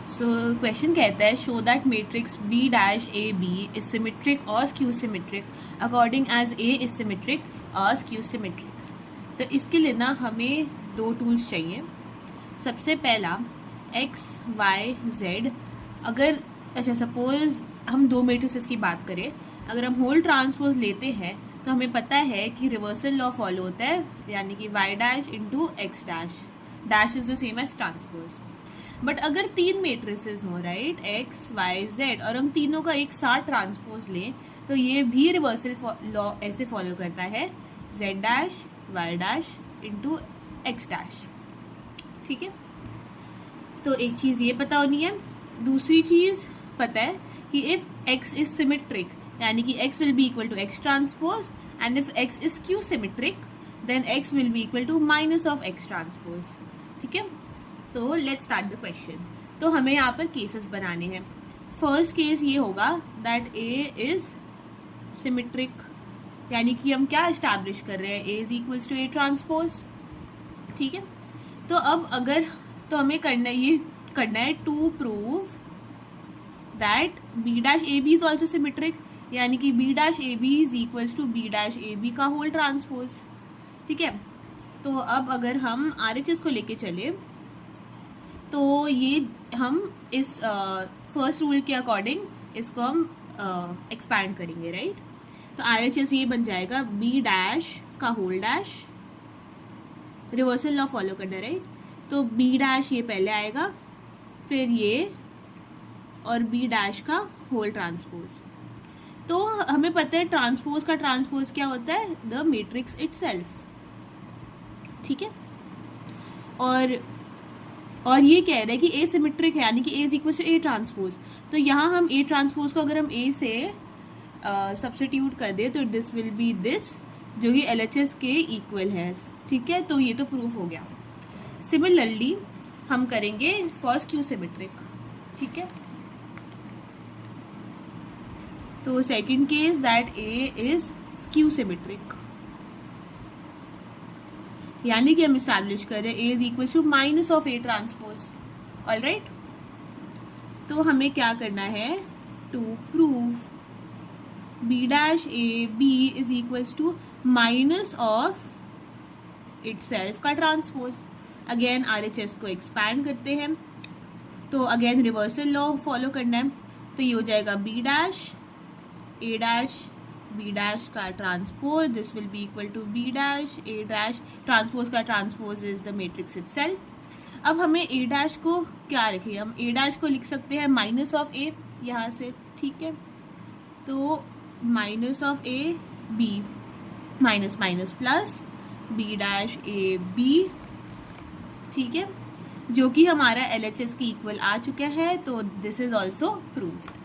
सो question कहता है show that matrix B dash A B is symmetric और skew symmetric according as A is symmetric और skew symmetric. तो इसके लिए ना हमें दो टूल्स चाहिए। सबसे पहला एक्स वाई जेड, अगर अच्छा सपोज हम दो मैट्रिक्सेस की बात करें, अगर हम होल ट्रांसपोज लेते हैं तो हमें पता है कि रिवर्सल लॉ फॉलो होता है, यानी कि Y dash into X dash, dash is the same as transpose. But अगर तीन मैट्रिसेस हो राइट, एक्स वाई जेड, और हम तीनों का एक साथ ट्रांसपोज लें तो ये भी रिवर्सल लॉ ऐसे फॉलो करता है, Z dash Y dash into X dash. ठीक है, तो एक चीज़ ये पता होनी है। दूसरी चीज़ पता है कि इफ़ x इज सिमेट्रिक, यानी कि x will be equal to x transpose, and if x is skew symmetric then x will be equal to minus of x transpose. ठीक है, तो लेट्स स्टार्ट द क्वेश्चन। तो हमें यहाँ पर cases बनाने हैं। फर्स्ट केस ये होगा दैट a इज सिमेट्रिक, यानी कि हम क्या इस्टेब्लिश कर रहे हैं, a is equals to a transpose. ठीक है, तो अब अगर तो हमें करना है to prove that B dash A B is also symmetric, यानी कि B dash A B is equals to B dash A B का होल ट्रांसपोज। ठीक है, तो अब अगर हम RHS को लेके चले तो ये हम इस फर्स्ट रूल के अकॉर्डिंग इसको हम एक्सपैंड करेंगे राइट। तो RHS ये बन जाएगा बी डैश का whole dash, reversal law follow करना राइट। तो बी डैश ये पहले आएगा, फिर ये, और बी डैश का होल ट्रांसपोज। तो हमें पता है ट्रांसपोज का ट्रांसपोज क्या होता है, द मैट्रिक्स इटसेल्फ। ठीक है, और ये कह रहे हैं कि ए सिमेट्रिक है, यानी कि A is equal to A transpose. तो यहाँ हम ए ट्रांसपोज को अगर हम ए से सब्स्टिट्यूट कर दे तो दिस विल बी दिस, जो कि LHS के इक्वल है। ठीक है, तो ये तो प्रूफ हो गया। सिमिलरली हम करेंगे फॉर स्क्यू सिमेट्रिक। ठीक है, तो second case that A is skew symmetric, यानी कि हम इस्टेब्लिश कर रहे हैं A is equal to minus of A transpose. Alright, तो हमें क्या करना है, to prove B dash A B is equals to minus of itself का ट्रांसपोज। अगेन RHS को एक्सपैंड करते हैं, तो अगेन रिवर्सल लॉ फॉलो करना है। तो ये हो जाएगा B dash A dash B dash का transpose, this will be equal to B dash A dash, transpose का transpose is the matrix itself. अब हमें ए डैश को क्या लिखें, हम ए डैश को लिख सकते हैं माइनस ऑफ ए यहाँ से। ठीक है, तो minus of A B, minus minus plus B dash A B. ठीक है, जो कि हमारा LHS की इक्वल आ चुका है, तो दिस इज ऑल्सो प्रूव्ड।